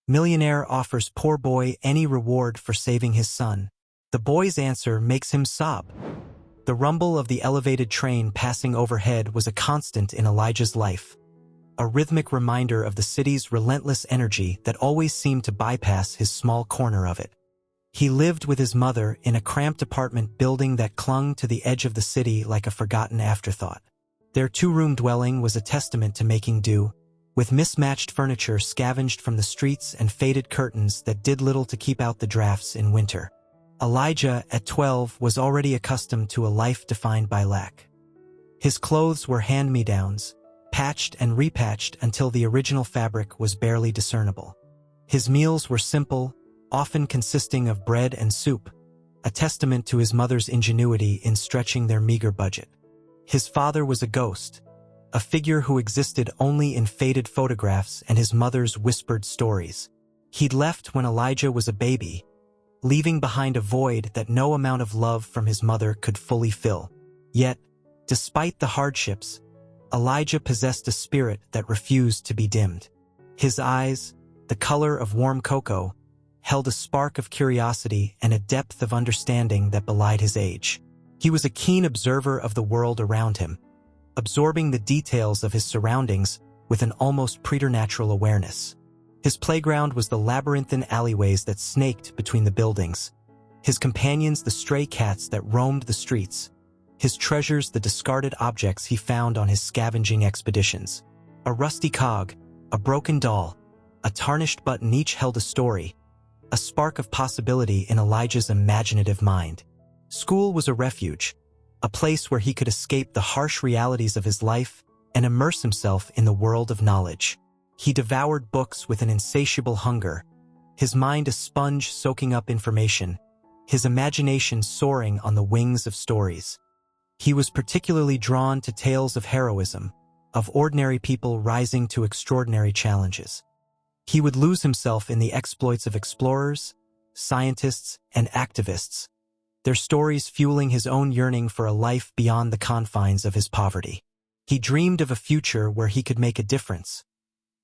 Millionaire offers poor boy any reward for saving his son. The boy's answer makes him sob. The rumble of the elevated train passing overhead was a constant in Elijah's life, a rhythmic reminder of the city's relentless energy that always seemed to bypass his small corner of it. He lived with his mother in a cramped apartment building that clung to the edge of the city like a forgotten afterthought. Their two-room dwelling was a testament to making do, with mismatched furniture scavenged from the streets and faded curtains that did little to keep out the drafts in winter. Elijah, at 12, was already accustomed to a life defined by lack. His clothes were hand-me-downs, patched and repatched until the original fabric was barely discernible. His meals were simple, often consisting of bread and soup, a testament to his mother's ingenuity in stretching their meager budget. His father was a ghost, a figure who existed only in faded photographs and his mother's whispered stories. He'd left when Elijah was a baby, leaving behind a void that no amount of love from his mother could fully fill. Yet, despite the hardships, Elijah possessed a spirit that refused to be dimmed. His eyes, the color of warm cocoa, held a spark of curiosity and a depth of understanding that belied his age. He was a keen observer of the world around him, absorbing the details of his surroundings with an almost preternatural awareness. His playground was the labyrinthine alleyways that snaked between the buildings, his companions the stray cats that roamed the streets, his treasures the discarded objects he found on his scavenging expeditions. A rusty cog, a broken doll, a tarnished button each held a story, a spark of possibility in Elijah's imaginative mind. School was a refuge, a place where he could escape the harsh realities of his life and immerse himself in the world of knowledge. He devoured books with an insatiable hunger, his mind a sponge soaking up information, his imagination soaring on the wings of stories. He was particularly drawn to tales of heroism, of ordinary people rising to extraordinary challenges. He would lose himself in the exploits of explorers, scientists, and activists, their stories fueling his own yearning for a life beyond the confines of his poverty. He dreamed of a future where he could make a difference,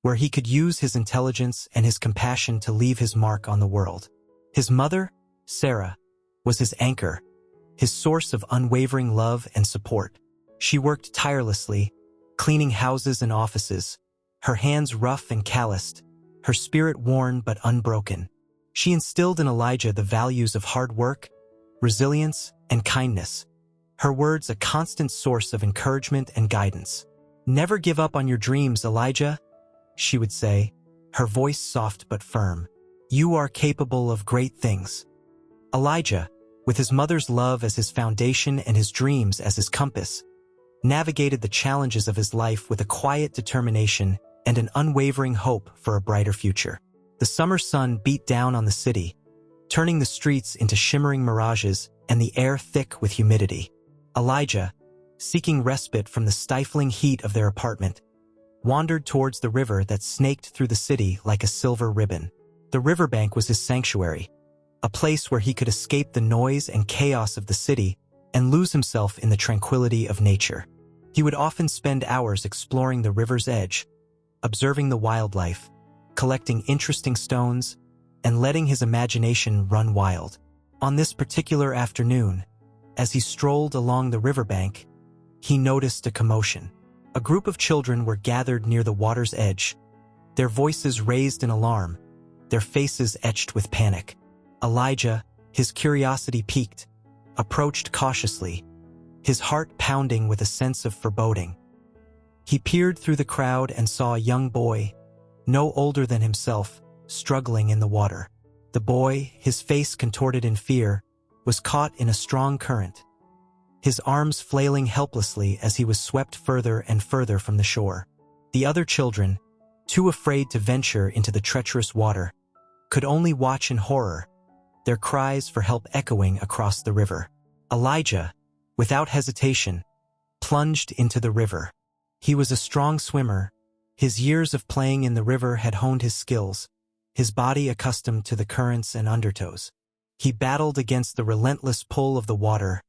where he could use his intelligence and his compassion to leave his mark on the world. His mother, Sarah, was his anchor, his source of unwavering love and support. She worked tirelessly, cleaning houses and offices, her hands rough and calloused, her spirit worn but unbroken. She instilled in Elijah the values of hard work, resilience, and kindness, her words a constant source of encouragement and guidance. "Never give up on your dreams, Elijah," she would say, her voice soft but firm. "You are capable of great things." Elijah, with his mother's love as his foundation and his dreams as his compass, navigated the challenges of his life with a quiet determination and an unwavering hope for a brighter future. The summer sun beat down on the city, turning the streets into shimmering mirages and the air thick with humidity. Elijah, seeking respite from the stifling heat of their apartment, wandered towards the river that snaked through the city like a silver ribbon. The riverbank was his sanctuary, a place where he could escape the noise and chaos of the city and lose himself in the tranquility of nature. He would often spend hours exploring the river's edge, observing the wildlife, collecting interesting stones, and letting his imagination run wild. On this particular afternoon, as he strolled along the riverbank, he noticed a commotion. A group of children were gathered near the water's edge, their voices raised in alarm, their faces etched with panic. Elijah, his curiosity piqued, approached cautiously, his heart pounding with a sense of foreboding. He peered through the crowd and saw a young boy, no older than himself, struggling in the water. The boy, his face contorted in fear, was caught in a strong current, his arms flailing helplessly as he was swept further and further from the shore. The other children, too afraid to venture into the treacherous water, could only watch in horror, their cries for help echoing across the river. Elijah, without hesitation, plunged into the river. He was a strong swimmer. His years of playing in the river had honed his skills, his body accustomed to the currents and undertows. He battled against the relentless pull of the water,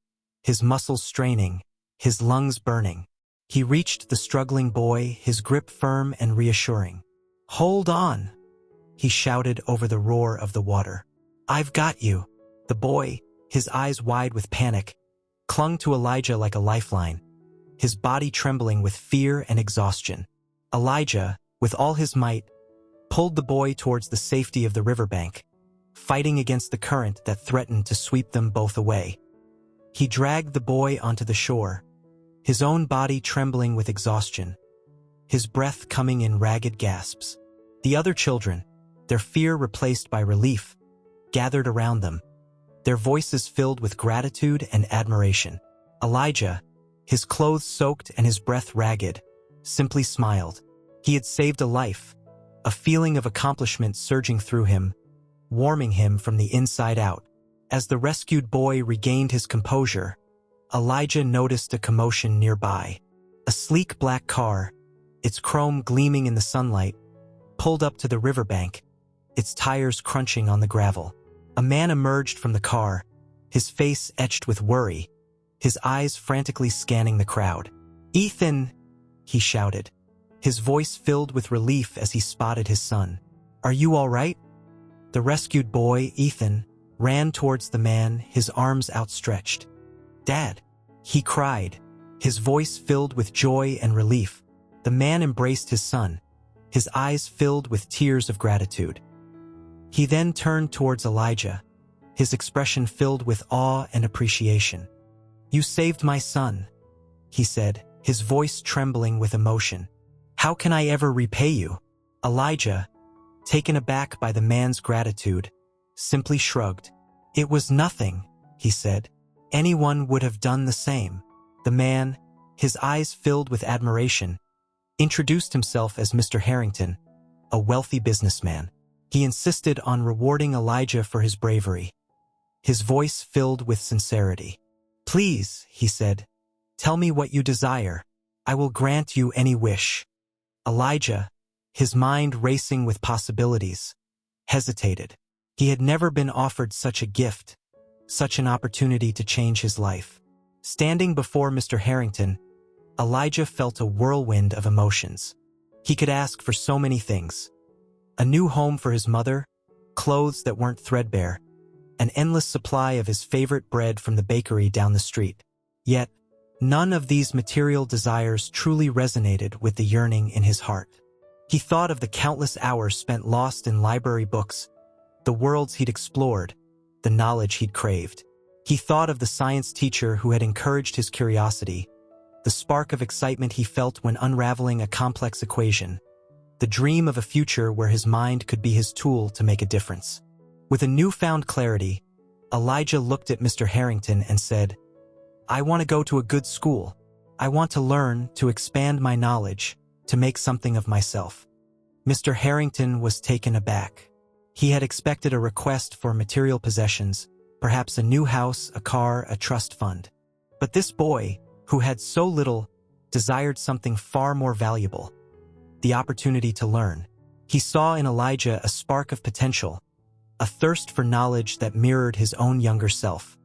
his muscles straining, his lungs burning. He reached the struggling boy, his grip firm and reassuring. "Hold on," he shouted over the roar of the water. "I've got you." The boy, his eyes wide with panic, clung to Elijah like a lifeline, his body trembling with fear and exhaustion. Elijah, with all his might, pulled the boy towards the safety of the riverbank, fighting against the current that threatened to sweep them both away. He dragged the boy onto the shore, his own body trembling with exhaustion, his breath coming in ragged gasps. The other children, their fear replaced by relief, gathered around them, their voices filled with gratitude and admiration. Elijah, his clothes soaked and his breath ragged, simply smiled. He had saved a life, a feeling of accomplishment surging through him, warming him from the inside out. As the rescued boy regained his composure, Elijah noticed a commotion nearby. A sleek black car, its chrome gleaming in the sunlight, pulled up to the riverbank, its tires crunching on the gravel. A man emerged from the car, his face etched with worry, his eyes frantically scanning the crowd. "Ethan!" he shouted, his voice filled with relief as he spotted his son. "Are you all right?" The rescued boy, Ethan, ran towards the man, his arms outstretched. "Dad!" he cried, his voice filled with joy and relief. The man embraced his son, his eyes filled with tears of gratitude. He then turned towards Elijah, his expression filled with awe and appreciation. "You saved my son," he said, his voice trembling with emotion. "How can I ever repay you?" Elijah, taken aback by the man's gratitude, simply shrugged. "It was nothing," he said. "Anyone would have done the same." The man, his eyes filled with admiration, introduced himself as Mr. Harrington, a wealthy businessman. He insisted on rewarding Elijah for his bravery, his voice filled with sincerity. "Please," he said, "tell me what you desire. I will grant you any wish." Elijah, his mind racing with possibilities, hesitated. He had never been offered such a gift, such an opportunity to change his life. Standing before Mr. Harrington, Elijah felt a whirlwind of emotions. He could ask for so many things: a new home for his mother, clothes that weren't threadbare, an endless supply of his favorite bread from the bakery down the street. Yet, none of these material desires truly resonated with the yearning in his heart. He thought of the countless hours spent lost in library books, the worlds he'd explored, the knowledge he'd craved. He thought of the science teacher who had encouraged his curiosity, the spark of excitement he felt when unraveling a complex equation, the dream of a future where his mind could be his tool to make a difference. With a newfound clarity, Elijah looked at Mr. Harrington and said, "I want to go to a good school. I want to learn, to expand my knowledge, to make something of myself." Mr. Harrington was taken aback. He had expected a request for material possessions, perhaps a new house, a car, a trust fund. But this boy, who had so little, desired something far more valuable: the opportunity to learn. He saw in Elijah a spark of potential, a thirst for knowledge that mirrored his own younger self.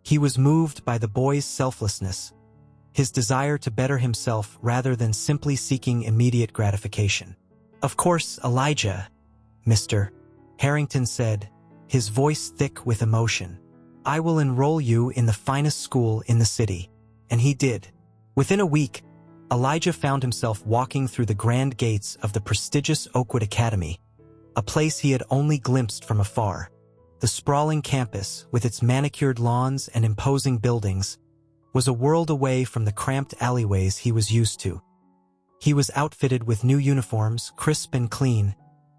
He was moved by the boy's selflessness, his desire to better himself rather than simply seeking immediate gratification. "Of course, Elijah," Mr. Harrington said, his voice thick with emotion. "I will enroll you in the finest school in the city." And he did. Within a week, Elijah found himself walking through the grand gates of the prestigious Oakwood Academy, a place he had only glimpsed from afar. The sprawling campus, with its manicured lawns and imposing buildings, was a world away from the cramped alleyways he was used to. He was outfitted with new uniforms, crisp and clean,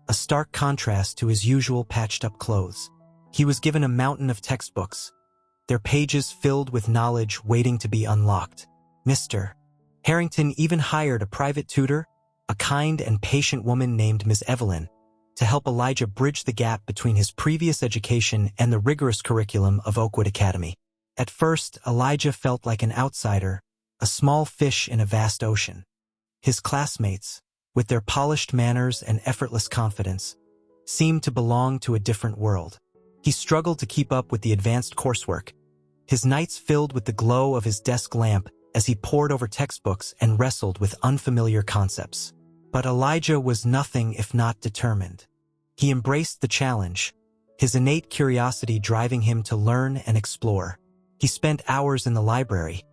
a stark contrast to his usual patched-up clothes. He was given a mountain of textbooks, their pages filled with knowledge waiting to be unlocked. Mr. Harrington even hired a private tutor, a kind and patient woman named Ms. Evelyn, to help Elijah bridge the gap between his previous education and the rigorous curriculum of Oakwood Academy. At first, Elijah felt like an outsider, a small fish in a vast ocean. His classmates, with their polished manners and effortless confidence, seemed to belong to a different world. He struggled to keep up with the advanced coursework, his nights filled with the glow of his desk lamp as he pored over textbooks and wrestled with unfamiliar concepts. But Elijah was nothing if not determined. He embraced the challenge, his innate curiosity driving him to learn and explore. He spent hours in the library,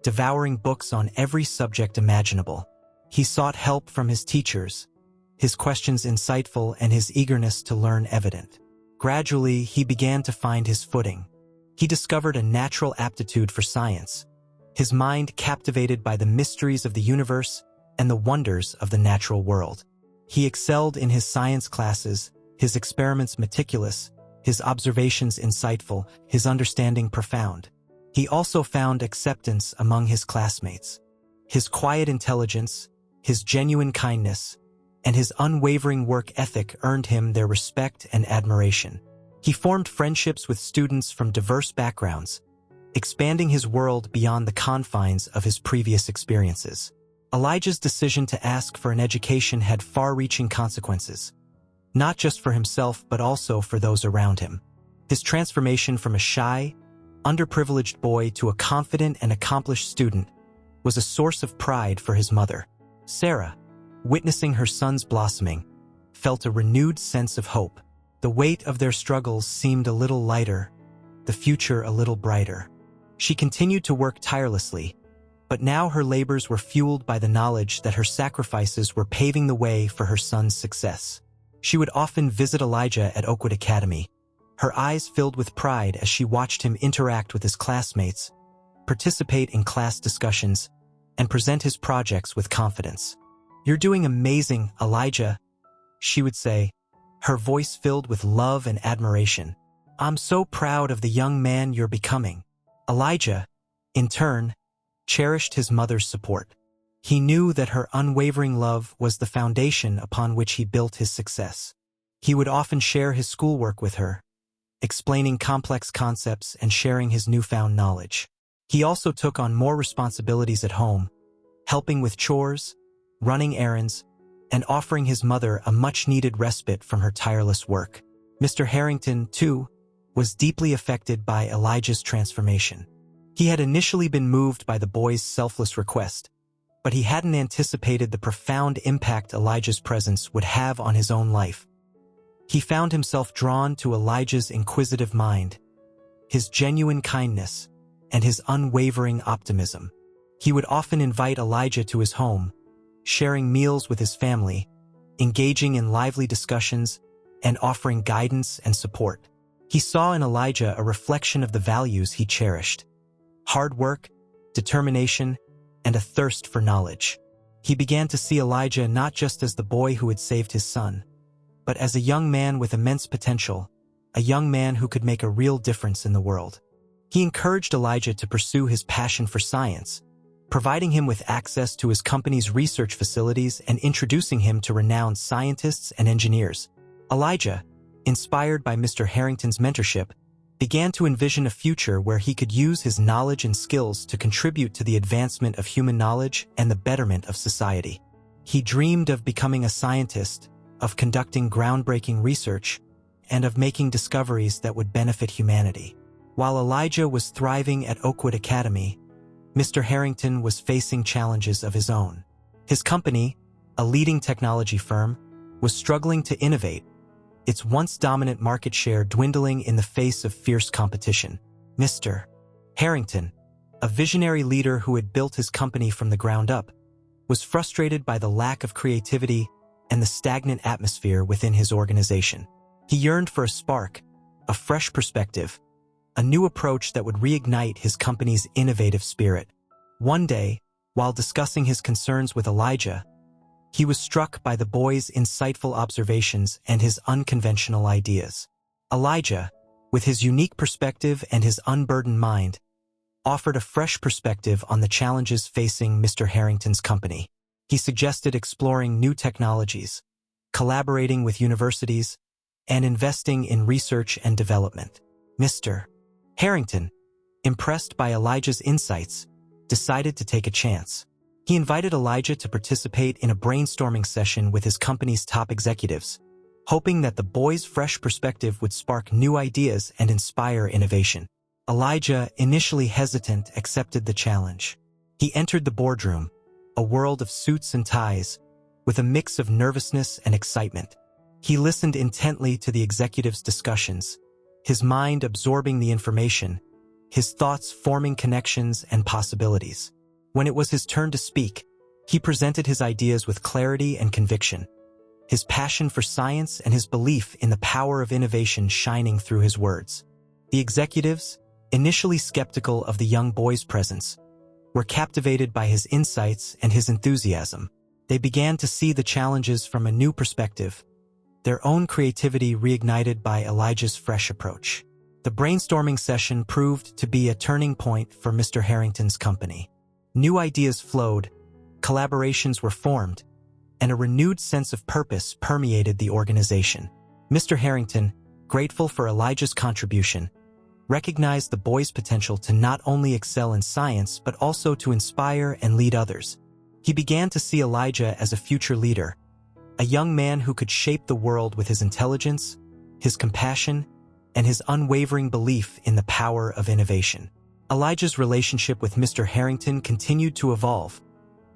devouring books on every subject imaginable. He sought help from his teachers, his questions insightful and his eagerness to learn evident. Gradually, he began to find his footing. He discovered a natural aptitude for science, his mind captivated by the mysteries of the universe and the wonders of the natural world. He excelled in his science classes, his experiments meticulous, his observations insightful, his understanding profound. He also found acceptance among his classmates. His quiet intelligence, his genuine kindness, and his unwavering work ethic earned him their respect and admiration. He formed friendships with students from diverse backgrounds, expanding his world beyond the confines of his previous experiences. Elijah's decision to ask for an education had far-reaching consequences, not just for himself but also for those around him. His transformation from a shy, underprivileged boy to a confident and accomplished student was a source of pride for his mother. Sarah, witnessing her son's blossoming, felt a renewed sense of hope. The weight of their struggles seemed a little lighter, the future a little brighter. She continued to work tirelessly, but now her labors were fueled by the knowledge that her sacrifices were paving the way for her son's success. She would often visit Elijah at Oakwood Academy, her eyes filled with pride as she watched him interact with his classmates, participate in class discussions, and present his projects with confidence. "You're doing amazing, Elijah," she would say, her voice filled with love and admiration. "I'm so proud of the young man you're becoming." Elijah, in turn, cherished his mother's support. He knew that her unwavering love was the foundation upon which he built his success. He would often share his schoolwork with her, explaining complex concepts and sharing his newfound knowledge. He also took on more responsibilities at home, helping with chores, running errands, and offering his mother a much-needed respite from her tireless work. Mr. Harrington, too, was deeply affected by Elijah's transformation. He had initially been moved by the boy's selfless request, but he hadn't anticipated the profound impact Elijah's presence would have on his own life. He found himself drawn to Elijah's inquisitive mind, his genuine kindness, and his unwavering optimism. He would often invite Elijah to his home, sharing meals with his family, engaging in lively discussions, and offering guidance and support. He saw in Elijah a reflection of the values he cherished: hard work, determination, and a thirst for knowledge. He began to see Elijah not just as the boy who had saved his son, but as a young man with immense potential, a young man who could make a real difference in the world. He encouraged Elijah to pursue his passion for science, providing him with access to his company's research facilities and introducing him to renowned scientists and engineers. Elijah, inspired by Mr. Harrington's mentorship, began to envision a future where he could use his knowledge and skills to contribute to the advancement of human knowledge and the betterment of society. He dreamed of becoming a scientist, of conducting groundbreaking research, and of making discoveries that would benefit humanity. While Elijah was thriving at Oakwood Academy, Mr. Harrington was facing challenges of his own. His company, a leading technology firm, was struggling to innovate, its once dominant market share dwindling in the face of fierce competition. Mr. Harrington, a visionary leader who had built his company from the ground up, was frustrated by the lack of creativity and the stagnant atmosphere within his organization. He yearned for a spark, a fresh perspective, a new approach that would reignite his company's innovative spirit. One day, while discussing his concerns with Elijah, he was struck by the boy's insightful observations and his unconventional ideas. Elijah, with his unique perspective and his unburdened mind, offered a fresh perspective on the challenges facing Mr. Harrington's company. He suggested exploring new technologies, collaborating with universities, and investing in research and development. Mr. Harrington, impressed by Elijah's insights, decided to take a chance. He invited Elijah to participate in a brainstorming session with his company's top executives, hoping that the boy's fresh perspective would spark new ideas and inspire innovation. Elijah, initially hesitant, accepted the challenge. He entered the boardroom, a world of suits and ties, with a mix of nervousness and excitement. He listened intently to the executives' discussions, his mind absorbing the information, his thoughts forming connections and possibilities. When it was his turn to speak, he presented his ideas with clarity and conviction, his passion for science and his belief in the power of innovation shining through his words. The executives, initially skeptical of the young boy's presence, were captivated by his insights and his enthusiasm. They began to see the challenges from a new perspective, their own creativity reignited by Elijah's fresh approach. The brainstorming session proved to be a turning point for Mr. Harrington's company. New ideas flowed, collaborations were formed, and a renewed sense of purpose permeated the organization. Mr. Harrington, grateful for Elijah's contribution, recognized the boy's potential to not only excel in science but also to inspire and lead others. He began to see Elijah as a future leader, a young man who could shape the world with his intelligence, his compassion, and his unwavering belief in the power of innovation. Elijah's relationship with Mr. Harrington continued to evolve,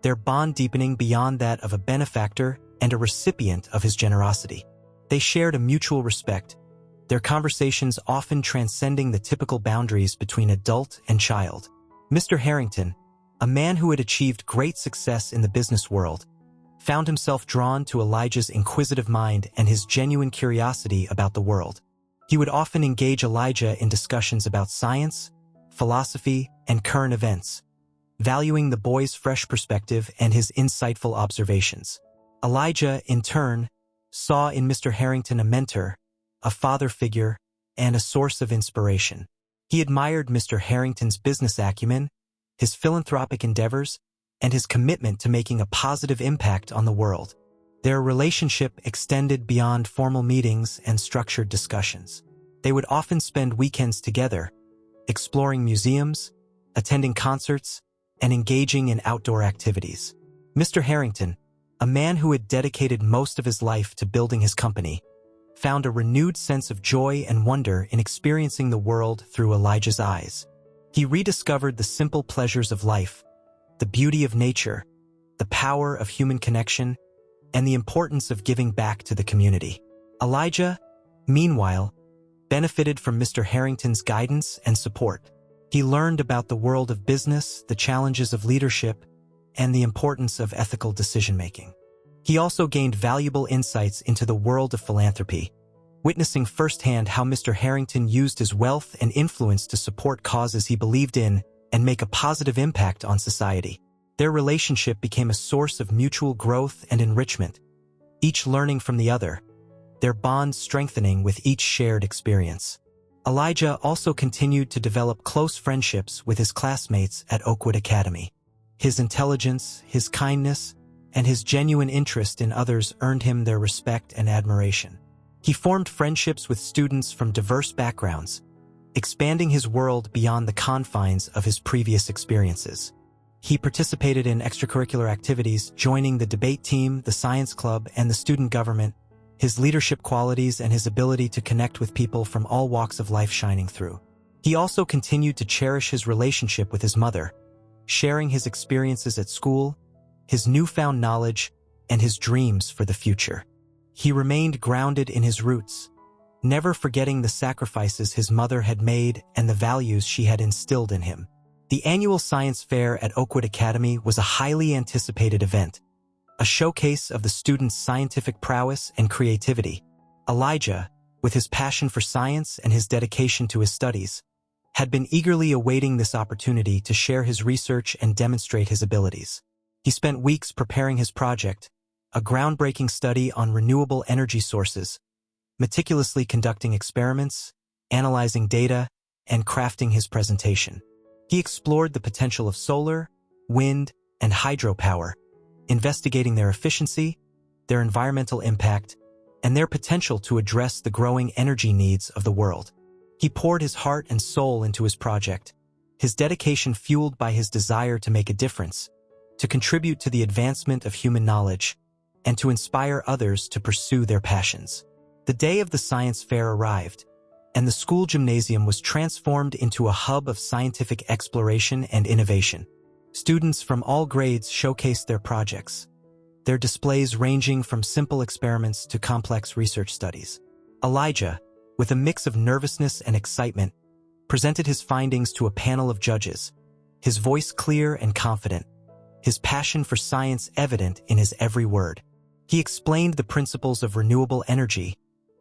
their bond deepening beyond that of a benefactor and a recipient of his generosity. They shared a mutual respect, their conversations often transcending the typical boundaries between adult and child. Mr. Harrington, a man who had achieved great success in the business world, found himself drawn to Elijah's inquisitive mind and his genuine curiosity about the world. He would often engage Elijah in discussions about science, philosophy, and current events, valuing the boy's fresh perspective and his insightful observations. Elijah, in turn, saw in Mr. Harrington a mentor, a father figure, and a source of inspiration. He admired Mr. Harrington's business acumen, his philanthropic endeavors, and his commitment to making a positive impact on the world. Their relationship extended beyond formal meetings and structured discussions. They would often spend weekends together, exploring museums, attending concerts, and engaging in outdoor activities. Mr. Harrington, a man who had dedicated most of his life to building his company, found a renewed sense of joy and wonder in experiencing the world through Elijah's eyes. He rediscovered the simple pleasures of life, the beauty of nature, the power of human connection, and the importance of giving back to the community. Elijah, meanwhile, benefited from Mr. Harrington's guidance and support. He learned about the world of business, the challenges of leadership, and the importance of ethical decision-making. He also gained valuable insights into the world of philanthropy, witnessing firsthand how Mr. Harrington used his wealth and influence to support causes he believed in and make a positive impact on society. Their relationship became a source of mutual growth and enrichment, each learning from the other, their bond strengthening with each shared experience. Elijah also continued to develop close friendships with his classmates at Oakwood Academy. His intelligence, his kindness, and his genuine interest in others earned him their respect and admiration. He formed friendships with students from diverse backgrounds, expanding his world beyond the confines of his previous experiences. He participated in extracurricular activities, joining the debate team, the science club, and the student government, his leadership qualities and his ability to connect with people from all walks of life shining through. He also continued to cherish his relationship with his mother, sharing his experiences at school, his newfound knowledge, and his dreams for the future. He remained grounded in his roots, never forgetting the sacrifices his mother had made and the values she had instilled in him. The annual science fair at Oakwood Academy was a highly anticipated event, a showcase of the students' scientific prowess and creativity. Elijah, with his passion for science and his dedication to his studies, had been eagerly awaiting this opportunity to share his research and demonstrate his abilities. He spent weeks preparing his project, a groundbreaking study on renewable energy sources, meticulously conducting experiments, analyzing data, and crafting his presentation. He explored the potential of solar, wind, and hydropower, investigating their efficiency, their environmental impact, and their potential to address the growing energy needs of the world. He poured his heart and soul into his project, his dedication fueled by his desire to make a difference, to contribute to the advancement of human knowledge, and to inspire others to pursue their passions. The day of the science fair arrived, and the school gymnasium was transformed into a hub of scientific exploration and innovation. Students from all grades showcased their projects, their displays ranging from simple experiments to complex research studies. Elijah, with a mix of nervousness and excitement, presented his findings to a panel of judges, his voice clear and confident, his passion for science evident in his every word. He explained the principles of renewable energy,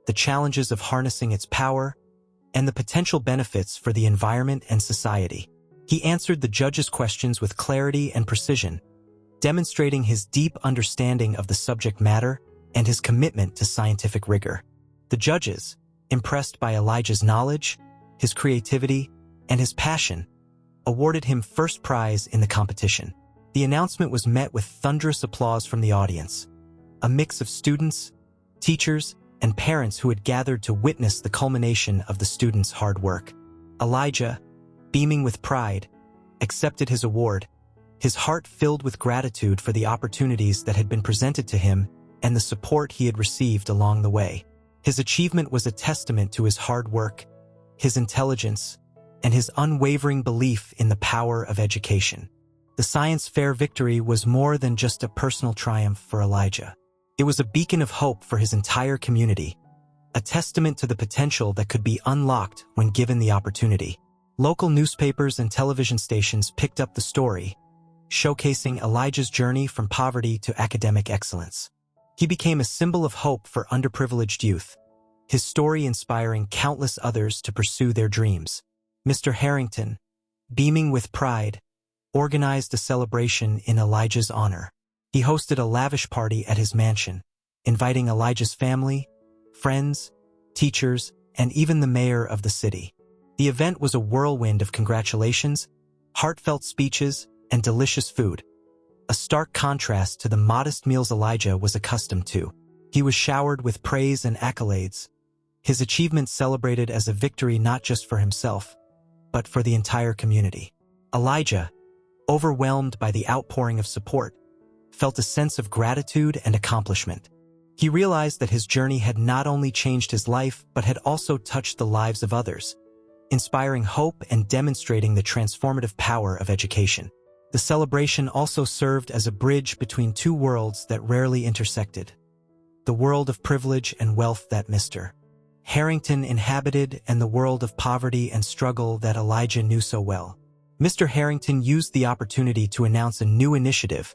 the challenges of harnessing its power, and the potential benefits for the environment and society. He answered the judges' questions with clarity and precision, demonstrating his deep understanding of the subject matter and his commitment to scientific rigor. The judges, impressed by Elijah's knowledge, his creativity, and his passion, awarded him first prize in the competition. The announcement was met with thunderous applause from the audience, a mix of students, teachers, and parents who had gathered to witness the culmination of the students' hard work. Elijah, beaming with pride, accepted his award, his heart filled with gratitude for the opportunities that had been presented to him and the support he had received along the way. His achievement was a testament to his hard work, his intelligence, and his unwavering belief in the power of education. The science fair victory was more than just a personal triumph for Elijah. It was a beacon of hope for his entire community, a testament to the potential that could be unlocked when given the opportunity. Local newspapers and television stations picked up the story, showcasing Elijah's journey from poverty to academic excellence. He became a symbol of hope for underprivileged youth, his story inspiring countless others to pursue their dreams. Mr. Harrington, beaming with pride, organized a celebration in Elijah's honor. He hosted a lavish party at his mansion, inviting Elijah's family, friends, teachers, and even the mayor of the city. The event was a whirlwind of congratulations, heartfelt speeches, and delicious food, a stark contrast to the modest meals Elijah was accustomed to. He was showered with praise and accolades, his achievements celebrated as a victory not just for himself, but for the entire community. Elijah, overwhelmed by the outpouring of support, felt a sense of gratitude and accomplishment. He realized that his journey had not only changed his life but had also touched the lives of others, inspiring hope and demonstrating the transformative power of education. The celebration also served as a bridge between two worlds that rarely intersected, the world of privilege and wealth that Mr. Harrington inhabited and the world of poverty and struggle that Elijah knew so well. Mr. Harrington used the opportunity to announce a new initiative,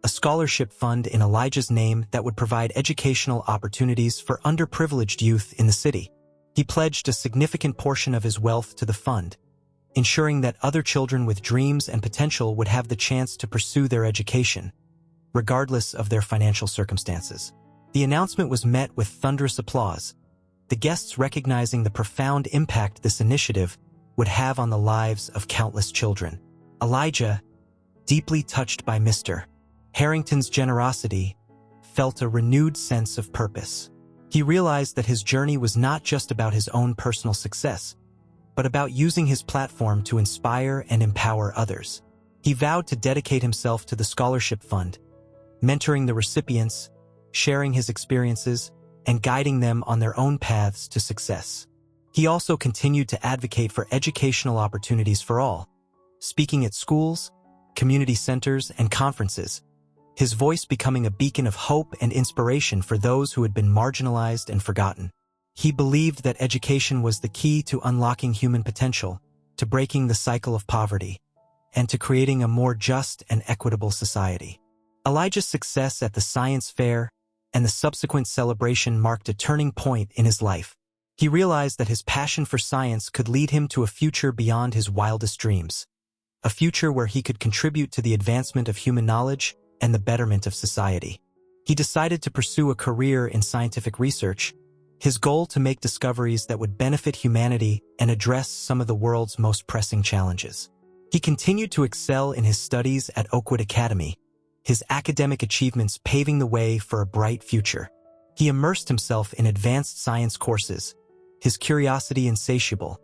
a scholarship fund in Elijah's name that would provide educational opportunities for underprivileged youth in the city. He pledged a significant portion of his wealth to the fund, ensuring that other children with dreams and potential would have the chance to pursue their education, regardless of their financial circumstances. The announcement was met with thunderous applause, the guests recognizing the profound impact this initiative would have on the lives of countless children. Elijah, deeply touched by Mr. Harrington's generosity, felt a renewed sense of purpose. He realized that his journey was not just about his own personal success, but about using his platform to inspire and empower others. He vowed to dedicate himself to the scholarship fund, mentoring the recipients, sharing his experiences, and guiding them on their own paths to success. He also continued to advocate for educational opportunities for all, speaking at schools, community centers, and conferences, his voice becoming a beacon of hope and inspiration for those who had been marginalized and forgotten. He believed that education was the key to unlocking human potential, to breaking the cycle of poverty, and to creating a more just and equitable society. Elijah's success at the science fair and the subsequent celebration marked a turning point in his life. He realized that his passion for science could lead him to a future beyond his wildest dreams, a future where he could contribute to the advancement of human knowledge and the betterment of society. He decided to pursue a career in scientific research, his goal to make discoveries that would benefit humanity and address some of the world's most pressing challenges. He continued to excel in his studies at Oakwood Academy, his academic achievements paving the way for a bright future. He immersed himself in advanced science courses, his curiosity insatiable,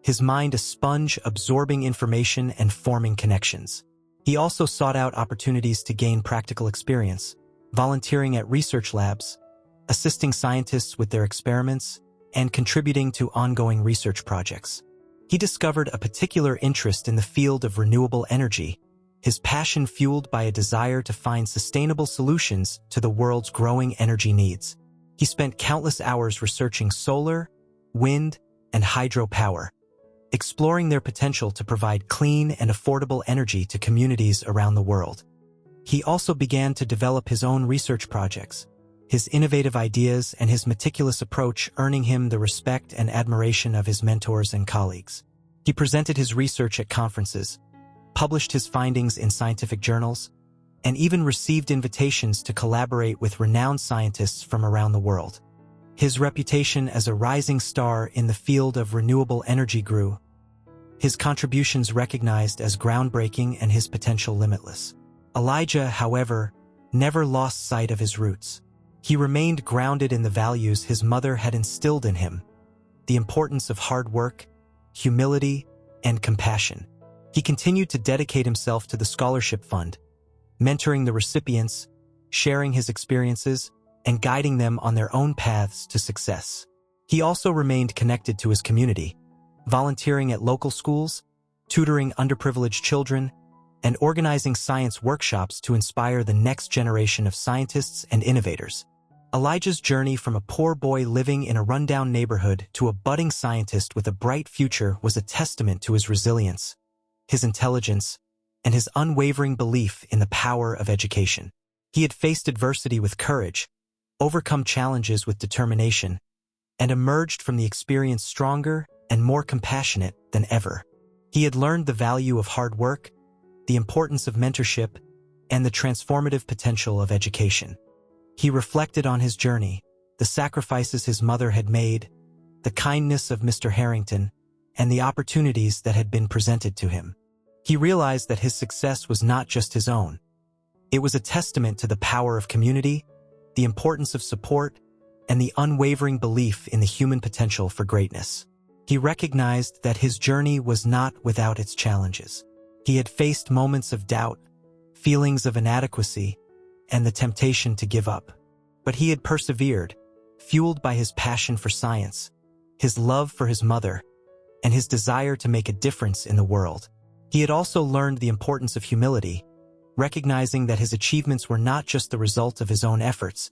his mind a sponge absorbing information and forming connections. He also sought out opportunities to gain practical experience, volunteering at research labs, assisting scientists with their experiments, and contributing to ongoing research projects. He discovered a particular interest in the field of renewable energy, his passion fueled by a desire to find sustainable solutions to the world's growing energy needs. He spent countless hours researching solar, wind, and hydropower, exploring their potential to provide clean and affordable energy to communities around the world. He also began to develop his own research projects, his innovative ideas and his meticulous approach earning him the respect and admiration of his mentors and colleagues. He presented his research at conferences, published his findings in scientific journals, and even received invitations to collaborate with renowned scientists from around the world. His reputation as a rising star in the field of renewable energy grew, his contributions recognized as groundbreaking and his potential limitless. Elijah, however, never lost sight of his roots. He remained grounded in the values his mother had instilled in him, the importance of hard work, humility, and compassion. He continued to dedicate himself to the scholarship fund, mentoring the recipients, sharing his experiences, and guiding them on their own paths to success. He also remained connected to his community, volunteering at local schools, tutoring underprivileged children, and organizing science workshops to inspire the next generation of scientists and innovators. Elijah's journey from a poor boy living in a rundown neighborhood to a budding scientist with a bright future was a testament to his resilience, his intelligence, and his unwavering belief in the power of education. He had faced adversity with courage, overcome challenges with determination, and emerged from the experience stronger and more compassionate than ever. He had learned the value of hard work, the importance of mentorship, and the transformative potential of education. He reflected on his journey, the sacrifices his mother had made, the kindness of Mr. Harrington, and the opportunities that had been presented to him. He realized that his success was not just his own. It was a testament to the power of community, the importance of support, and the unwavering belief in the human potential for greatness. He recognized that his journey was not without its challenges. He had faced moments of doubt, feelings of inadequacy, and the temptation to give up. But he had persevered, fueled by his passion for science, his love for his mother, and his desire to make a difference in the world. He had also learned the importance of humility, recognizing that his achievements were not just the result of his own efforts,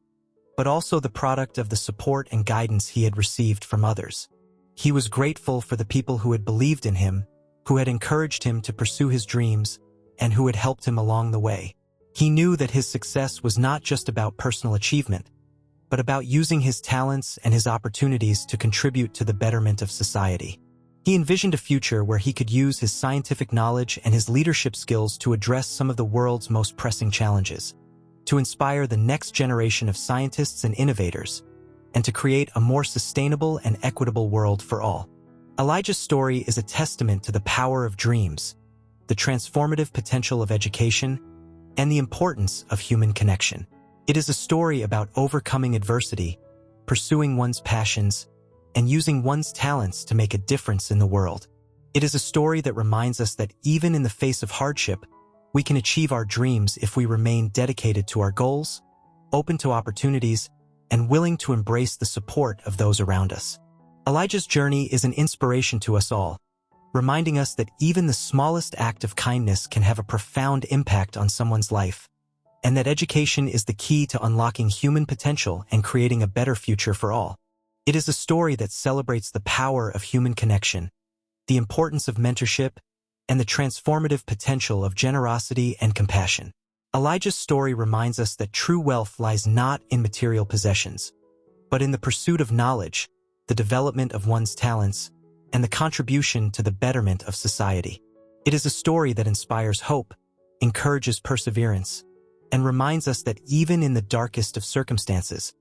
but also the product of the support and guidance he had received from others. He was grateful for the people who had believed in him, who had encouraged him to pursue his dreams, and who had helped him along the way. He knew that his success was not just about personal achievement, but about using his talents and his opportunities to contribute to the betterment of society. He envisioned a future where he could use his scientific knowledge and his leadership skills to address some of the world's most pressing challenges, to inspire the next generation of scientists and innovators, and to create a more sustainable and equitable world for all. Elijah's story is a testament to the power of dreams, the transformative potential of education, and the importance of human connection. It is a story about overcoming adversity, pursuing one's passions, and using one's talents to make a difference in the world. It is a story that reminds us that even in the face of hardship, we can achieve our dreams if we remain dedicated to our goals, open to opportunities, and willing to embrace the support of those around us. Elijah's journey is an inspiration to us all, reminding us that even the smallest act of kindness can have a profound impact on someone's life, and that education is the key to unlocking human potential and creating a better future for all. It is a story that celebrates the power of human connection, the importance of mentorship, and the transformative potential of generosity and compassion. Elijah's story reminds us that true wealth lies not in material possessions, but in the pursuit of knowledge, the development of one's talents, and the contribution to the betterment of society. It is a story that inspires hope, encourages perseverance, and reminds us that even in the darkest of circumstances,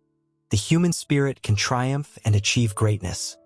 the human spirit can triumph and achieve greatness.